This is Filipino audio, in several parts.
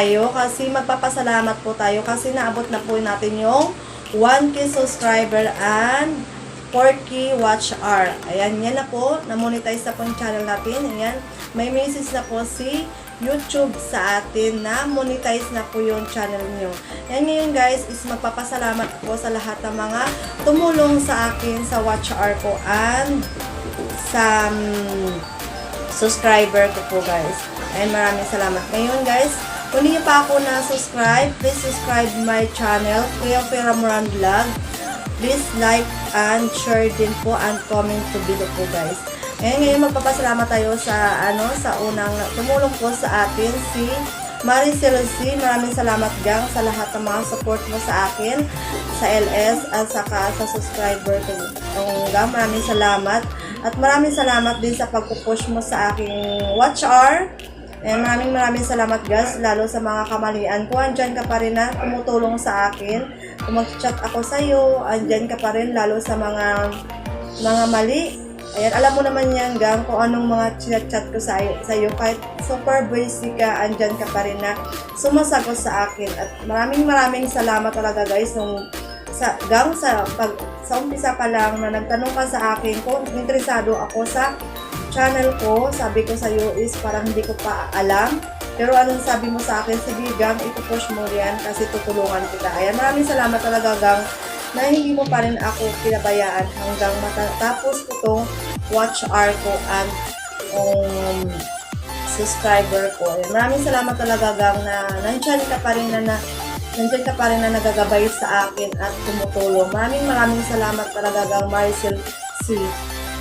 tayo kasi magpapasalamat po tayo kasi naabot na po natin yung 1K subscriber and 4K watch hour. Ayan, yan na po. Na-monetize na po yung channel natin. Ayan, may message na po si YouTube sa atin na monetize na po yung channel nyo. Yan ngayon guys is magpapasalamat po sa lahat ng mga tumulong sa akin sa watch hour ko and sa subscriber ko po guys. Ayan, maraming salamat. Ngayon guys, kung hindi nyo pa ako na-subscribe, please subscribe my channel, Kuya Moran Vlog. Please like and share din po and comment to below po guys. Ngayon magpapasalamat tayo sa sa unang tumulong po sa atin si Maricel C. Maraming salamat gang sa lahat ng mga support mo sa akin sa LS at saka sa subscriber ko. Maraming salamat at maraming salamat din sa pagpupush mo sa aking watch hour. Maraming salamat guys, lalo sa mga kamalian ko. Andyan ka pa rin na tumutulong sa akin. Kung mag-chat ako sa iyo, andyan ka pa rin lalo sa mga mali. Ayan, alam mo naman yan gang kung anong mga chat ko sa iyo. Kahit super basic ka, andyan ka pa rin na sumasagot sa akin. At maraming salamat talaga guys sa umpisa pa lang na nagtanong ka sa akin kung interesado ako sa channel ko. Sabi ko sa iyo is parang hindi ko pa alam. Pero anong sabi mo sa akin? Sige gang, ipupush mo yan kasi tutulungan kita. Ayan, maraming salamat talaga gang na hindi mo pa rin ako pinabayaan hanggang matatapos ko tong watch hour ko and subscriber ko. Ayan, maraming salamat talaga gang na nandyan ka pa rin na nagagabay sa akin at tumutulong. Maraming salamat talaga gang Maricel C.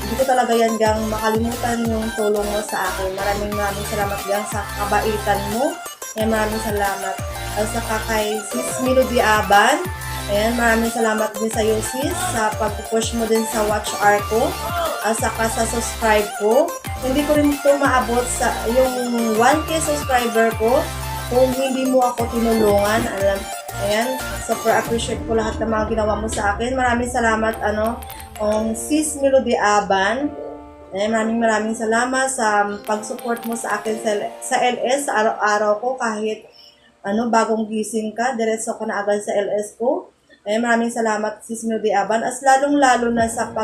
Hindi ko talaga yan gang makalimutan yung tulong mo sa akin. Maraming salamat gang sa kabaitan mo. Ayan, maraming salamat. At saka kay Sis Melody Aban. Ayan, maraming salamat din sa iyo sis sa pag-push mo din sa watch hour ko. At saka sa subscribe ko. Hindi ko rin ito maabot sa yung 1K subscriber ko kung hindi mo ako tinulungan. Ayan, super appreciate ko lahat ng mga ginawa mo sa akin. Maraming salamat Sis Melody Aban. Ayan, maraming salamat sa pag-support mo sa akin sa LS sa araw-araw ko kahit bagong gising ka, diretso ka na agad sa LS ko. Ayan, maraming salamat Sis Melody Aban. As lalong-lalo na sa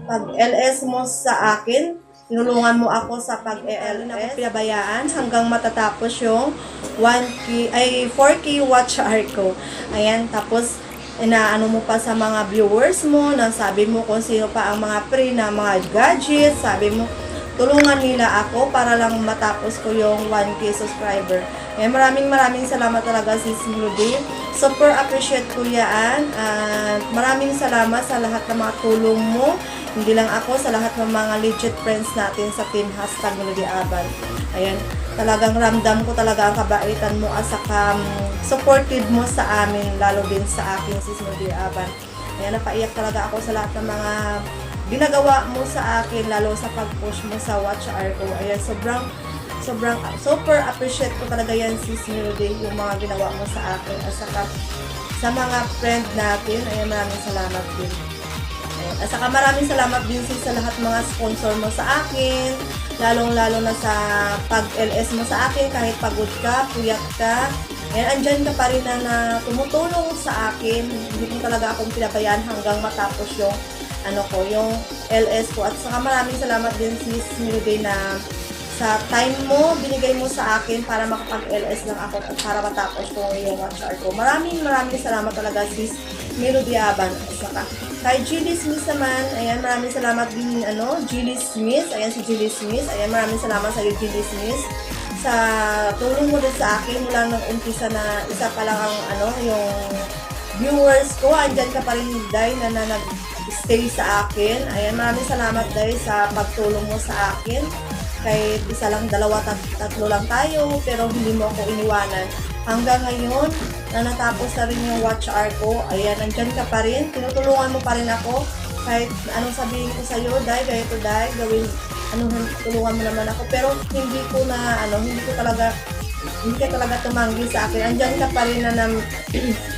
pag-LS mo sa akin, tinulungan mo ako sa pag-LS, pinabayaan hanggang matatapos yung 4K watch hour ko. Ayan, tapos inaano mo pa sa mga viewers mo, nasabi mo kung sino pa ang mga free na mga gadgets, sabi mo tulungan nila ako para lang matapos ko yung 1K subscriber. Ayan, maraming salamat talaga Sis Melody. Super appreciate ko yan. At maraming salamat sa lahat ng mga tulong mo. Hindi lang ako, sa lahat ng mga legit friends natin sa team #Melody Aban. Ayan, talagang ramdam ko talaga ang kabaitan mo at saka supportive mo sa amin, lalo din sa akin Sis Melody Aban. Ayan, napaiyak talaga ako sa lahat ng mga ginagawa mo sa akin, lalo sa pag-push mo sa watch hour ko. Ayan, super appreciate ko talaga yan Sis Melody, yung mga ginawa mo sa akin at saka sa mga friend natin. Ayan, maraming salamat din. Ayan, at saka maraming salamat din sis sa lahat mga sponsor mo sa akin, lalong-lalo na sa pag-LS mo sa akin kahit pagod ka, puyat ka. Ayan, andyan ka pa rin na tumutulong sa akin. Hindi ko talaga akong pinabayaan hanggang matapos yung yung LS ko. At saka maraming salamat din Sis Melody na sa time mo, binigay mo sa akin para makapag-LS lang ako at para matapos ko yung watch hour ko. Maraming salamat talaga Sis Melody Aban. At saka kay Julie Smith naman, ayan, maraming salamat din Julie Smith. Ayan, si Julie Smith. Ayan, maraming salamat sa iyo Julie Smith sa tulong mo din sa akin mula nung umpisa na isa pa lang ang yung viewers ko. Andyan ka pa rin Day na nag-stay sa akin. Ayan, maraming salamat Day sa pagtulong mo sa akin. Kahit isa lang, dalawa, tatlo lang tayo, pero hindi mo ako iniwanan. Hanggang ngayon, na natapos na rin yung watch hour ko, ayan, nandyan ka pa rin, tinutulungan mo pa rin ako. Kahit anong sabihin ko sa'yo, Day, ganito Day, gawin, tulungan mo naman ako. Pero hindi ka talaga tumanggi sa akin. Andyan ka pa rin na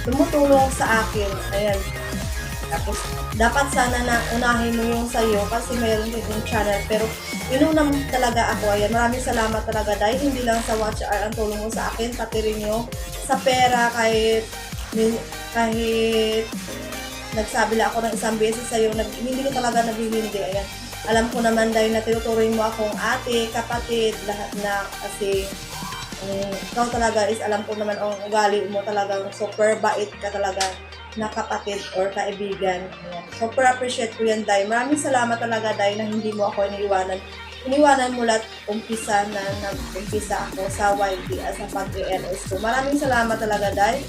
tumutulong sa akin. Ayan. Tapos, dapat sana na unahin mo yung sa'yo kasi mayroon din yung channel. Pero, inuna mo talaga ako. Ayan, maraming salamat talaga dahil hindi lang sa watch hour ang tulong mo sa akin, pati rin yung sa pera kahit nagsabi lang ako ng isang beses sa'yo, hindi ko talaga naghihindi. Ayan, alam ko naman dahil na tinuturing mo akong ate, kapatid, lahat na kasi ikaw talaga is alam ko naman ang ugali mo talagang super bait ka talaga na kapatid or kaibigan. Ayan. Super appreciate ko yan, Day. Maraming salamat talaga, Day, na hindi mo ako iniwanan. Iniwanan mo lahat umpisa na nag-umpisa ako sa YT at sa pag-ELS ko. Maraming salamat talaga, Day.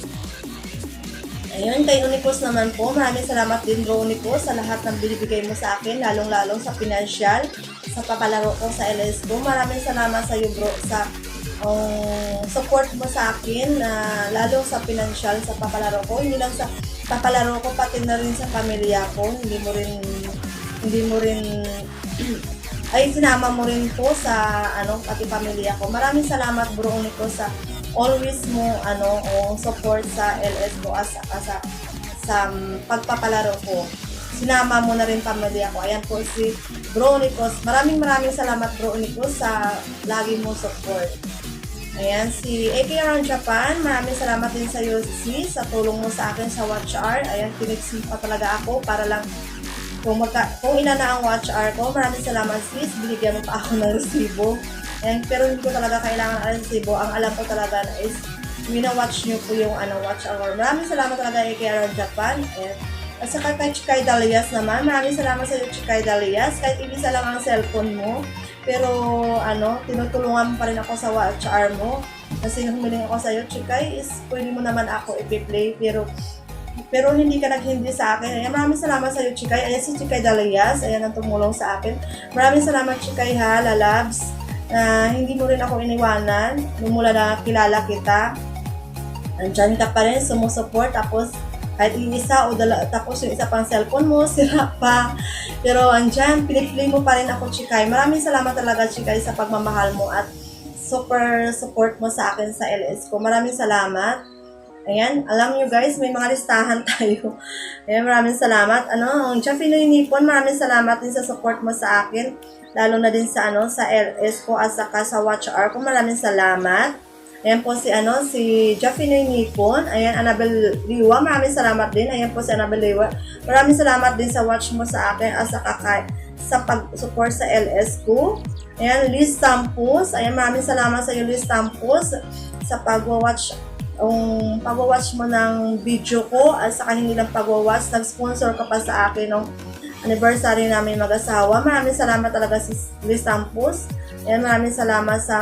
Ayun, kay Unicos naman po, maraming salamat din, bro Unicos, sa lahat ng binibigay mo sa akin, lalong-lalong sa financial, sa papalaro ko sa LS ko. Maraming salamat sa iyo, bro, sa support mo sa akin, lalo sa financial, sa papalaro ko. Hindi lang sa papalaro ko, pati na rin sa pamilya ko. Hindi mo rin ay sinama mo rin po sa pati pamilya ko. Maraming salamat, bro Nico, sa always mo support sa LS ko sa pagpapalaro ko. Sinama mo na rin pamilya ko. Ayan po si Bro Nikos. Maraming salamat, Bro Nikos, sa lagi mo support. Ayan, si AK Around Japan, maraming salamat din sa iyo, sis, sa tulong mo sa akin sa watch hour. Ayan, pinagsipa talaga ako para lang kung ilan na ang watch hour ko. Maraming salamat, sis. Binigyan mo pa ako ng resibo. Ayan, pero hindi ko talaga kailangan ng resibo. Ang alam ko talaga na is wina-watch nyo po yung watch hour. Maraming salamat talaga, AK Around Japan. Ayan. At saka kay Chikay Dalias naman, maraming salamat sa iyo, Chikay Dalias. Kahit ibisa lang ang cellphone mo, pero tinutulungan mo pa rin ako sa watch hour mo. Kasi humiling ako sa iyo, Chikay, is pwede mo naman ako i-play, pero hindi ka naghindi sa akin. Ayan, maraming salamat sa iyo, Chikay. Ayan si Chikay Dalias, ayan ang tumulong sa akin. Maraming salamat, Chikay, ha, lalabs. Hindi mo rin ako iniwanan, mula na kilala kita. Andyan ka pa rin, sumusuport, tapos kahit yung isa o tapos yung isa pang cellphone mo, sira pa. Pero andyan, piniplay mo pa rin ako, Chikay. Maraming salamat talaga, Chikay, sa pagmamahal mo at super support mo sa akin sa LS ko. Maraming salamat. Ayan, alam nyo guys, may mga listahan tayo. Ayan, maraming salamat. Jeffy Nipon, maraming salamat din sa support mo sa akin. Lalo na din sa sa LS ko at saka sa watch hour ko. Maraming salamat. Ayan po si Jeffy Nipon. Ayan, Annabel Liwa. Maraming salamat din. Ayan po si Annabel Liwa. Maraming salamat din sa watch mo sa akin at sa pag-support sa LS ko. Ayan, Liz Tampus. Ayan, maraming salamat sa iyo, Liz Tampus, sa pag-watch mo ng video ko at saka hindi lang pag-watch. Nag-sponsor ka pa sa akin ng anniversary namin mag-asawa. Maraming salamat talaga si Liz Tampus. Ayan, maraming salamat sa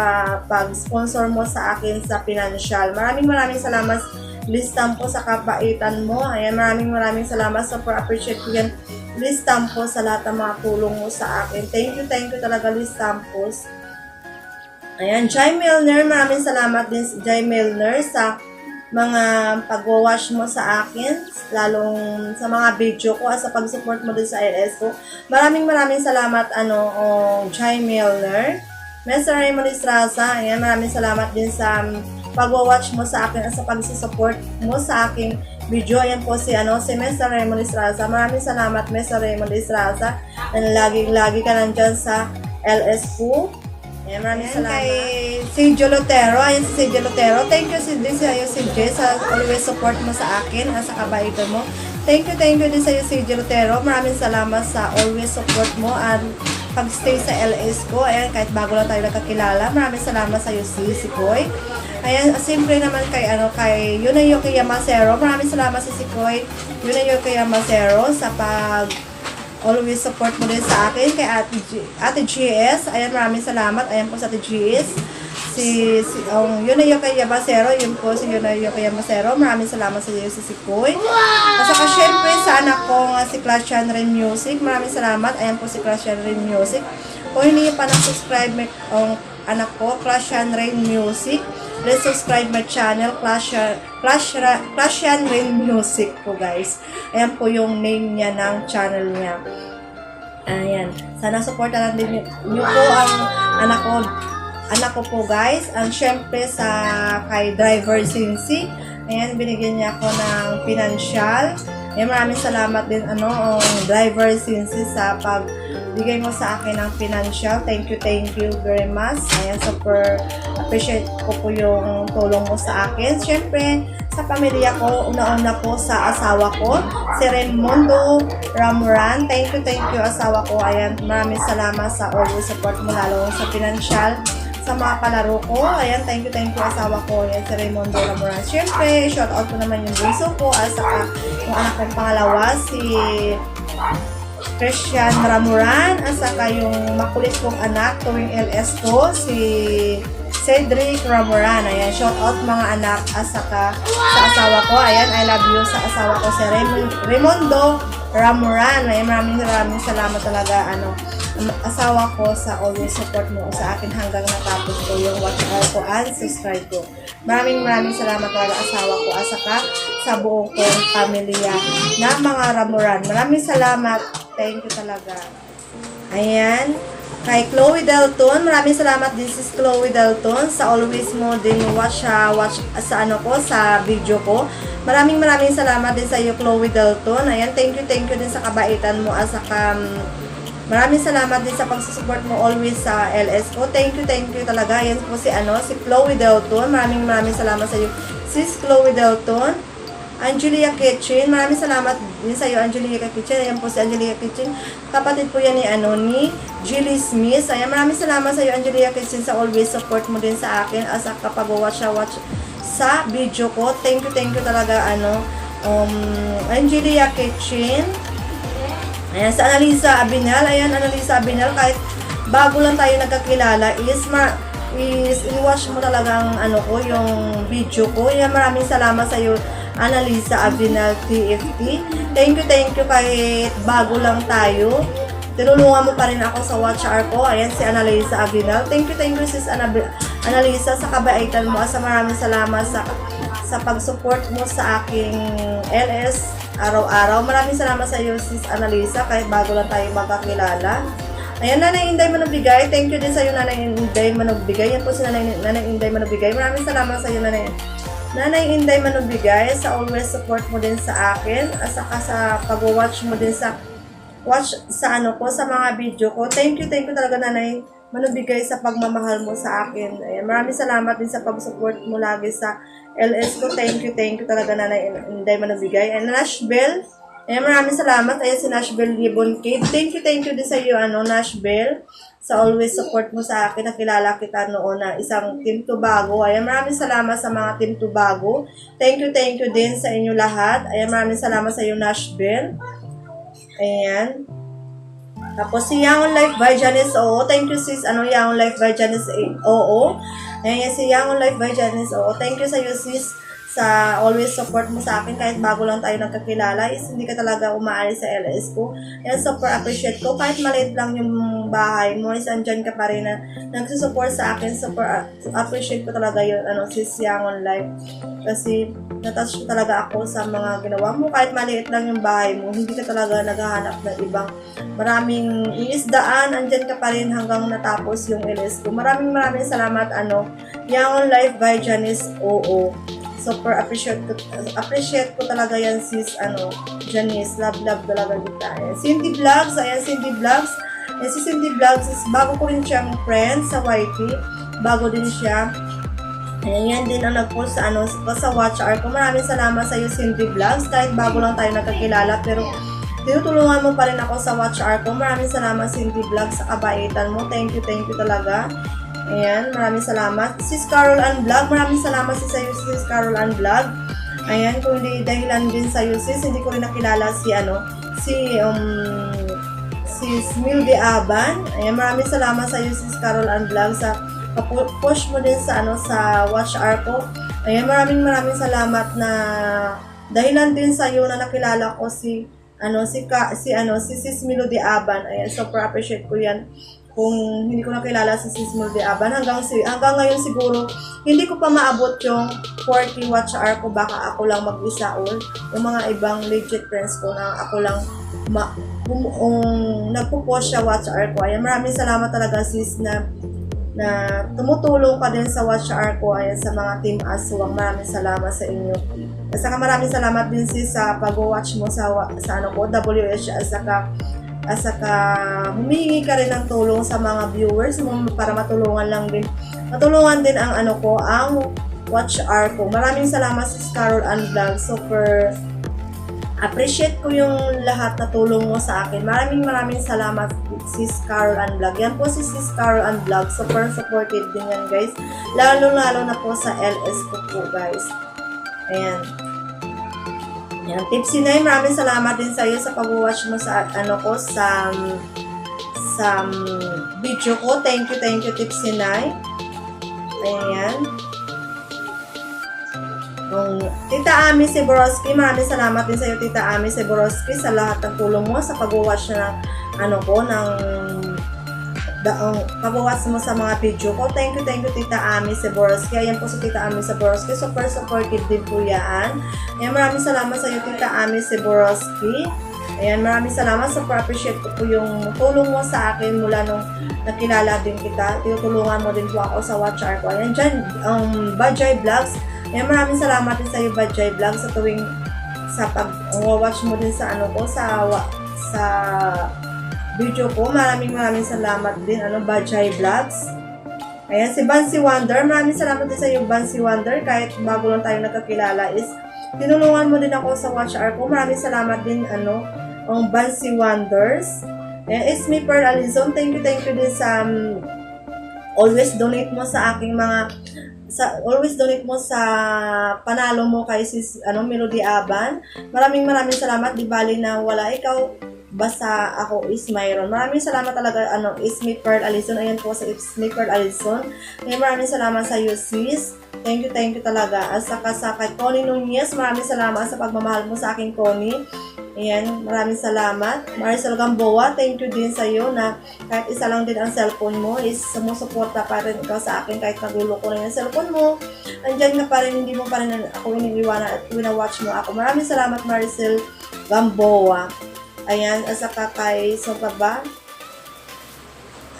pag-sponsor mo sa akin sa financial. Maraming salamat, Liz Tampos, sa kabaitan mo. Ayan, maraming salamat sa appreciate ko yan, Liz Tampos, sa lahat ng mga tulong mo sa akin. Thank you talaga, Liz Tampos. Ayan, Jai Milner, maraming salamat din, Jai Milner, sa mga pag-watch mo sa akin, lalong sa mga video ko at sa pag-support mo din sa LS ko. Maraming salamat, Jai Milner. Mr. Raymond Estrada, ayan, maraming salamat din sa pag-watch mo sa akin at sa pag-support mo sa aking video. Ayan po si Mr. Raymond Estrada. Maraming salamat, Mr. Raymond Estrada, na lagi ka nandyan sa LS ko. Ayan, maraming salamat. Kay Sergio Lotero, ayan si Sergio Lotero. Thank you din sa iyo, Sergio, sa always support mo sa akin at sa kabaitan mo. Thank you din sa iyo, Sergio Lotero. Maraming salamat sa always support mo at pag-stay sa LS ko. Ayan, kahit bago lang tayo nakakilala. Maraming salamat sa iyo, si Koy. Ayan, siyempre naman kay Yunayoki Yamasero. Maraming salamat sa si Koy Yunayoki Yamasero sa always support mo din sa akin. Kay Ate GS, ayan, maraming salamat. Ayan po sa Ate GS. Yunayoki Yamasero, yun po si Yunayoki Yamasero. Maraming salamat sa iyo, si Koy. At saka syempre sa anak ko si Classian Rain Music. Maraming salamat. Ayan po si Classian Rain Music. Kung hindi pa na-subscribe ang anak ko, Classian Rain Music, please subscribe my channel, Classian Rain Music po, guys. Ayan po yung name niya ng channel niya. Ayan. Sana supportan din niyo po ang anak ko po, guys. And syempre kay Driver Cincy. Ayan, binigyan niya ako ng financial. Ayan, maraming salamat din, driver Sinsi, sa pagbigay mo sa akin ng financial. Thank you very much. Ayan, super appreciate ko po yung tulong mo sa akin. Siyempre, sa pamilya ko, una-una po sa asawa ko, si Raimundo Ramuran. Thank you asawa ko. Ayan, maraming salamat sa always support mo, lalo sa financial. Sa mga kalaro ko, ayan, thank you asawa ko. Ayan, si Raimundo Ramuran. Siyempre, shout out ko naman yung bunso ko, at saka yung anak kong pangalawa, si Christian Ramuran, at saka yung makulit kong anak tuwing LS ko, si Cedric Ramuran. Ayan, shout out mga anak, at saka sa asawa ko. Ayan, I love you sa asawa ko, si Raimundo Ramuran. Ayan, maraming salamat talaga, asawa ko, sa always support mo sa akin hanggang natapos ko yung watch hour ko and subscribe ko. Maraming salamat talaga asawa ko, at saka sa buong kong pamilya na mga Ramuran. Maraming salamat. Thank you talaga. Ayan. Kay Chloe Delton, maraming salamat. This is Chloe Delton sa always mo din watch sa sa video ko. Maraming salamat din sa iyo, Chloe Delton. Ayan, thank you din sa kabaitan mo, at saka maraming salamat din sa pagsusupport mo always sa LS ko. Thank you talaga. Yan po si Chloe Delton. Maraming salamat sa iyo, sis Chloe Delton. Angelia Kitchen, maraming salamat din sa iyo, Angelia Kitchen. Ayan po si Angelia Kitchen. Kapatid po yan ni Julie Smith. Ayan, maraming salamat sa iyo, Angelia Kitchen, sa always support mo din sa akin, as a kapag watch sa video ko. Thank you talaga, Angelia Kitchen. Ayan, sa Analisa Abinal. Ayan, Analisa Abinal, kahit bago lang tayo nagkakilala, is in-watch mo talagang yung video ko. Ayan, maraming salamat sa iyo, Analisa Abinal TFT. Thank you kahit bago lang tayo. Tinulungan mo pa rin ako sa watch hour ko. Ayan, si Analisa Abinal. Thank you sis Analisa, sa kabaitan mo, at sa maraming salamat sa pag-support mo sa aking LS araw-araw. Maraming salamat sa iyo, sis Analisa, kahit bago lang tayo magkakilala. Ayan, Nanay Inday Manubigay. Thank you din sa iyo, Nanay Inday Manubigay. Yan po si Nanay Inday Manubigay. Maraming salamat sa iyo, Nanay Inday Manubigay, sa always support mo din sa akin, at saka sa pag-watch mo din sa sa mga video ko. Thank you talaga, Nanay Manubigay, sa pagmamahal mo sa akin. Ayan, maraming salamat din sa pag-support mo lagi sa LS ko. Thank you talaga, Nanay Inday Manubigay. And Nashbel, ayan, maraming salamat. Ayan, si Nashbel Libon Kate. Thank you din sa iyo, Nashbel, sa always support mo sa akin. Nakilala kita noon na isang Team Tubago. Ayan, maraming salamat sa mga Team Tubago. Thank you din sa inyo lahat. Ayan, maraming salamat sa iyo, Nashbel. Ayan. Tapos si Young Life by Janice Oo. Thank you sis, Young Life by Janice Oo. Ayan, si Young Life by Janice Oo. Thank you sa iyo sis, sa always support mo sa akin kahit bago lang tayo nagkakilala. Is hindi ka talaga umaalis sa LS ko. Ayan, super appreciate ko. Kahit maliit lang yung bahay mo, is andyan ka pa rin na nagsusupport sa akin. Super appreciate ko talaga yun, sis Young Life. Kasi natouch talaga ako sa mga ginawa mo. Kahit maliit lang yung bahay mo, hindi ka talaga naghahanap ng ibang maraming iisdaan. Andyan ka pa rin hanggang natapos yung LS ko. Maraming salamat, Young Life by Janice Oo. Super appreciate ko talaga yan, sis, Janice. Love talaga kita. Ayan, Cindy Vlogs. Ayan, Cindy Vlogs. Ayan, si Cindy Vlogs is bago ko rin siyang friend sa YT. Bago din siya. Ayan, yan din ang nag-post sa watch hour ko. Maraming salamat sa iyo, Cindy Vlogs. Kahit bago lang tayo nagkakilala, pero tinutulungan mo pa rin ako sa watch hour ko. Maraming salamat, Cindy Vlogs, sa kabaitan mo. Thank you talaga. Ayan, maraming salamat. Sis Carol Ann Vlog, maraming salamat sa iyo, sis Carol Ann Vlog. Ayan, kung hindi dahilan din sa iyo, sis, hindi ko rin nakilala si Smilde Aban. Ayan, maraming salamat sa iyo, sis Carol Ann Vlog, sa push mo din sa watch hour ko. Ayan, maraming salamat na dahilan din sa iyo na nakilala ko si Sis Melody Aban. Ayan, super appreciate ko yan. Kung hindi ko nakilala si Sis Melody Aban, hanggang ngayon siguro, hindi ko pa maabot yung 40 watch hour ko. Baka ako lang mag-isa or yung mga ibang legit friends ko na ako lang nagpo-post siya watch hour ko. Ayan, maraming salamat talaga sis na tumutulong ka din sa watch hour ko. Ayan, sa mga Team Aswang, maraming salamat sa inyo. At saka maraming salamat din sis sa pag-watch mo sa ano ko, WH, at saka humihingi ka rin ng tulong sa mga viewers mo para matulungan din ang ano ko, ang watch hour ko. Maraming salamat sis Carol Ann Vlog. Super appreciate ko yung lahat na tulong mo sa akin. Maraming salamat sis Carol Ann Vlog. Yan po si sis Carol Ann Vlog. Super supportive din yan guys. Lalo na po sa LS ko po guys. Ayan. Ayan. Tipsy Nay, maraming salamat din sa iyo sa pag-watch mo sa ano ko sa video ko. Thank you Tipsy Nay. Ayan. Tita Ami Seborowski, maraming salamat din sa iyo Tita Ami Seborowski sa lahat ng tulong mo sa pag-watch ng ano ko pag-watch mo sa mga video ko. Thank you Tita Ami Seborowski. Ayan po si Tita Ami Seborowski, super supportive din po yan. Ayan, maraming salamat sa iyo Tita Ami Seborowski. Ayan, maraming salamat, super appreciate ko po yung tulong mo sa akin mula nung nakilala din kita. Tinutulungan mo din po ako sa watch hour ko. Ayan dyan, Bajay Vlogs. Ayan, maraming salamat din sa iyo Bajay Vlog sa tuwing sa pag-watch mo din sa ano ko sa video ko. Maraming salamat din Bajay Vlogs. Ayan, si Bansi Wonder, maraming salamat din sa iyo Bansi Wonder. Kahit bago lang tayo nagkakilala is tinulungan mo din ako sa watch hour ko. Maraming salamat din ang Bansi Wonders. Ayan, it's me Pearl Alizon. Thank you din sa always donate mo sa aking mga sa panalo mo kay sis Melody Aban. Maraming salamat. Di bali na wala ikaw, basta ako is mayroon. Maraming salamat talaga is me Pearl Alizon. Ayan po sa is me Pearl Alizon. Maraming salamat sa iyo sis. Thank you talaga. At saka sa kay Connie Nunez, maraming salamat sa pagmamahal mo sa aking Connie. Ayan, maraming salamat. Maricel Gamboa, thank you din sa iyo na kahit isa lang din ang cellphone mo is sumusuporta pa rin ikaw sa akin kahit nagulo ko na yung cellphone mo. Andyan ka pa rin, hindi mo pa rin ako iniiwanan at winawatch mo ako. Maraming salamat Maricel Gamboa. Ayan, at saka kay ba?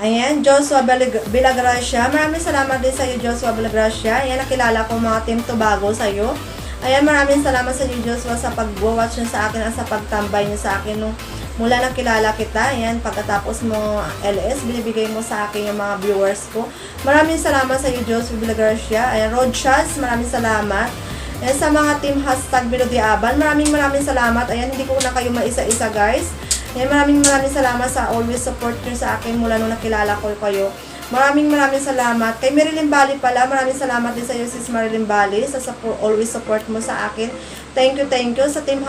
Ayan, Joshua Villagracia. Maraming salamat din sa iyo Joshua Villagracia. Ayan, nakilala ko mga Team Tobago sa iyo. Ayan, maraming salamat sa inyo Joshua sa pag-watch nyo sa akin at sa pagtambay nyo sa akin nung mula nang kilala kita. Ayan, pagkatapos mo LS, binibigay mo sa akin yung mga viewers ko. Maraming salamat sa iyo Joshua Villagracia. Ayan, Rodchas, maraming salamat. Ayan, sa mga team #Melodyaban, maraming salamat. Ayan, hindi ko na kayo maisa-isa guys. Ayan, maraming salamat sa always support nyo sa akin mula nung nakilala ko kayo. Maraming salamat. Kay Marilyn Bali pala, maraming salamat din sa iyo sis Marilyn Bali sa always support mo sa akin. Thank you. Sa team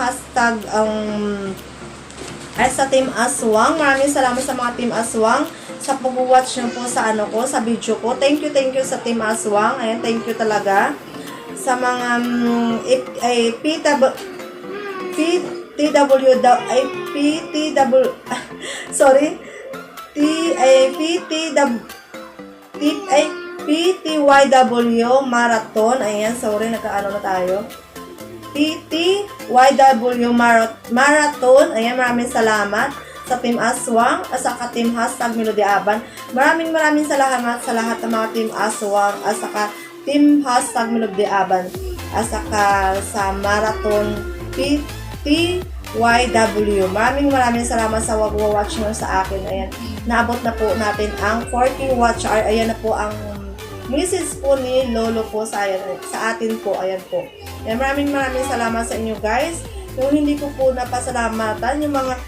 sa team Aswang. Maraming salamat sa mga team Aswang sa pag-watch nyo po sa sa video ko. Thank you sa team Aswang. Ayan, thank you talaga. Sa mga PTYW Marathon. Ayan, sorry, nagkaano na tayo. PTYW Marathon. Ayan, maraming salamat sa Team Aswang at saka Team #Melodyaban. Maraming salamat sa lahat ng mga Team Aswang at saka Team #Melodyaban at saka sa Marathon PTYW. Maraming salamat sa wag-watch nyo sa akin. Ayan, naabot na po natin ang 40 watch hour. Ayan na po ang message po ni Lolo po sa atin po. Ayan po. Ayan, maraming salamat sa inyo guys. Yung hindi ko po napasalamatan, yung mga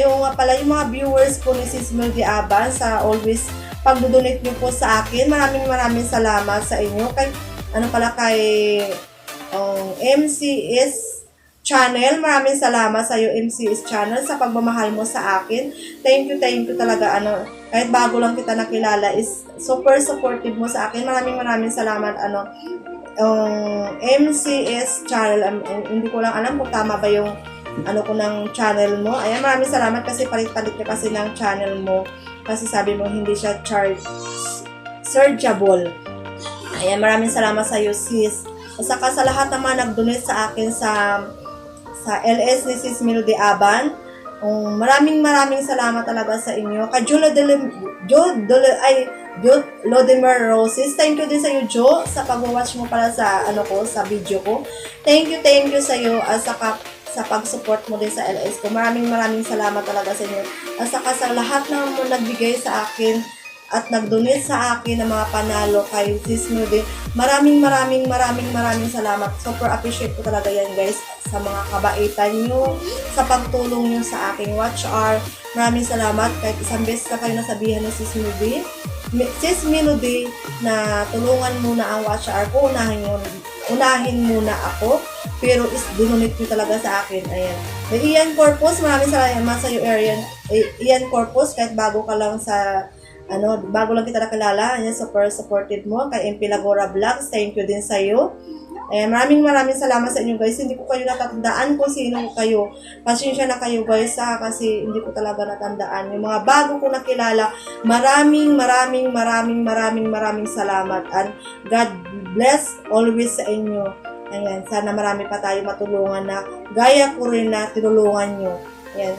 yung mga viewers po ni Sis Melodyaban sa always pag-donate nyo po sa akin. Maraming salamat sa inyo. Kay MCS channel. Maraming salamat sa iyo MCS channel sa pagmamahal mo sa akin. Thank you talaga. Kahit bago lang kita nakilala is super supportive mo sa akin. Maraming salamat MCS channel. Hindi ko lang alam kung tama ba yung ko ng channel mo. Ayan, maraming salamat kasi palit-palit ka kasi ng channel mo. Kasi sabi mo hindi siya searchable. Ayan, maraming salamat sa iyo sis. At saka sa lahat naman nag-donate sa akin sa LS ni Sis Melodyaban. Maraming salamat talaga sa inyo. Kay Lodimer Roses. Thank you din sa iyo, Jo, sa pag-watch mo para sa sa video ko. Thank you sa iyo at sa pag-support mo din sa LS ko. Maraming salamat talaga sa inyo. At saka sa lahat na nagbigay sa akin at nag-donate sa akin ng mga panalo kay Sis Mildy. Maraming salamat. Super appreciate ko talaga yan, guys, sa mga kabaitan nyo, sa pagtulong nyo sa aking watch hour. Maraming salamat. Kahit isang beses na kayo nasabihan ni Sis Mildy na tulungan muna ang watch hour ko, unahin muna ako, pero dinonate nyo talaga sa akin. Ayan. Ian Corpus, maraming salamat sa iyo, Ian Corpus, kahit bago ka lang bago lang kita nakilala, ayan, super supported mo kay MP Lagora Vlogs. Thank you din sa iyo. Ayan, maraming salamat sa inyo, guys. Hindi ko kayo natatandaan kung sino kayo. Pasensya na kayo, guys, kasi hindi ko talaga natandaan. Yung mga bago ko nakilala, maraming salamat. And God bless always sa inyo. Ayan, sana marami pa tayo matulungan na gaya ko rin na tinulungan nyo. Ayan.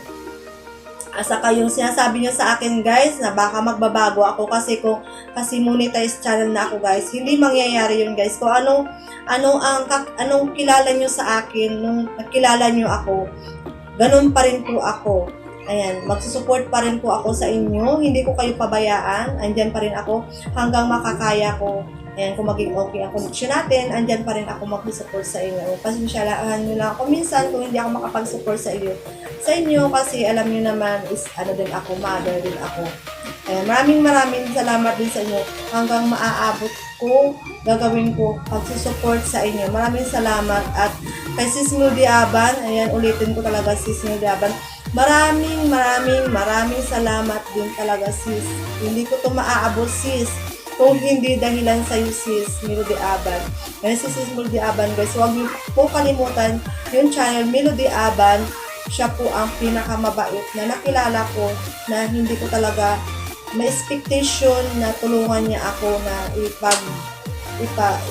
Saka yung sinasabi nyo sa akin, guys, na baka magbabago ako kasi monetize channel na ako, guys. Hindi mangyayari yun, guys. Kung anong kilala nyo sa akin nung nakilala nyo ako, ganun pa rin po ako. Ayan, magsusupport pa rin po ako sa inyo. Hindi ko kayo pabayaan. Andyan pa rin ako hanggang makakaya ko. Ayan, kung maging okay ang connection natin, andyan pa rin ako mag-support sa inyo. Pasensyahan nyo lang ako minsan kung hindi ako makapag-support sa inyo kasi alam nyo naman is din ako, mother din ako. Ayan, maraming salamat din sa inyo. Hanggang maaabot ko, gagawin ko pag-support sa inyo. Maraming salamat. At kay Sis Mildy Aban, ayan, ulitin ko talaga, Sis Mildy Aban. Maraming salamat din talaga, sis. Hindi ko to maaabot, sis, kung hindi dahilan sa'yo, Sis Mildy Aban. Ngayon si Sis Mildy Aban, guys, huwag niyo po kalimutan yung channel Mildy Aban. Siya po ang pinakamabait na nakilala ko na hindi ko talaga may expectation na tulungan niya ako na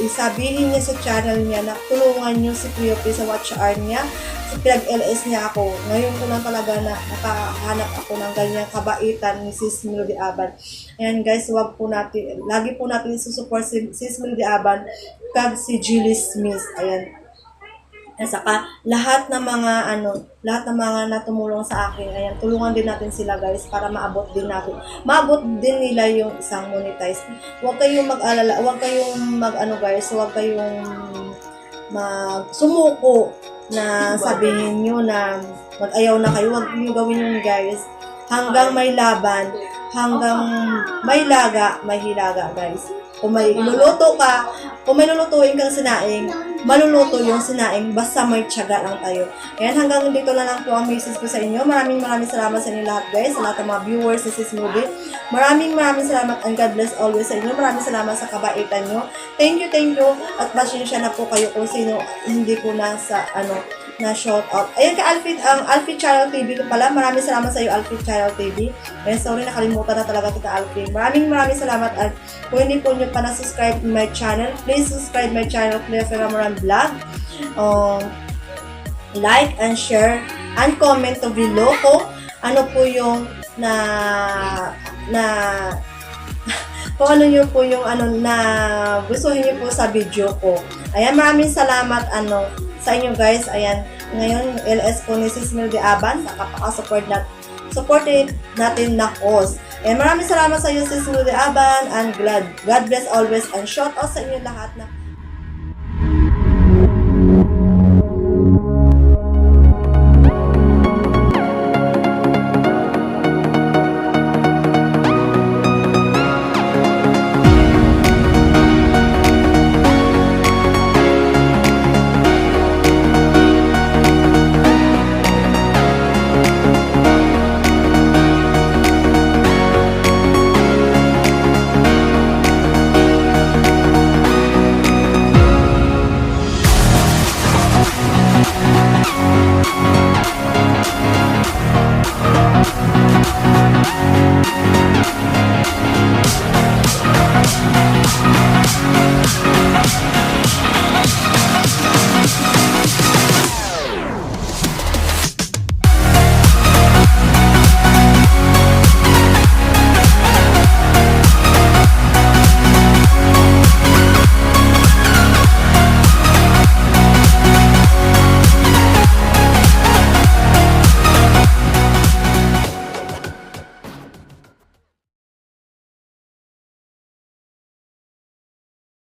isabihin niya sa channel niya na tulungan niyo si P.O.P. sa watch hour niya, pinag-LS niya ako. Ngayon ko lang talaga na nakahanap ako ng ganyang kabaitan ni Sis Mildy Aban. Ayan, guys, lagi po natin susupport si Sis Mildy Aban kag si Julie Smith. Ayan. At saka lahat ng mga natumulong sa akin, ayan, tulungan din natin sila, guys, para maabot din nila yung isang monetize. Huwag kayong mag-alala, huwag kayong sumuko na sabihin nyo na mag-ayaw na kayo. Huwag nyo gawin yun, guys. Hanggang may laban, hanggang may laga, may hilaga, guys. Kung may lulutuin kang sinaing, maluluto yung sinaing, basta may tiyaga lang tayo. Ayan, hanggang dito na lang po ang message ko sa inyo. Maraming salamat sa inyo lahat, guys, sa lahat ng mga viewers sa Sis Mildy. Maraming salamat and God bless always sa inyo. Maraming salamat sa kabaitan nyo. Thank you. At pasensya na po kayo kung sino hindi ko na shout out. Ayan, Alfie Channel TV ko pala. Maraming salamat sa iyo, Alfie Channel TV. Ayan, sorry, nakalimutan na talaga kita, Alfie. Maraming salamat. At kung hindi po nyo pa na-subscribe my channel, please subscribe my channel, Clea Ferramoran Vlog. Like and share and comment to below ko ano po yung kung ano nyo po yung na gustuhin nyo po sa video ko. Ayan, maraming salamat sa inyo, guys. Ayan, ngayon LS ko ni Sis Mildy Aban, nakapaka-support natin na host. Ayan, maraming salamat sa iyo, Sis Mildy Aban, and God bless always, and shout out sa inyo lahat na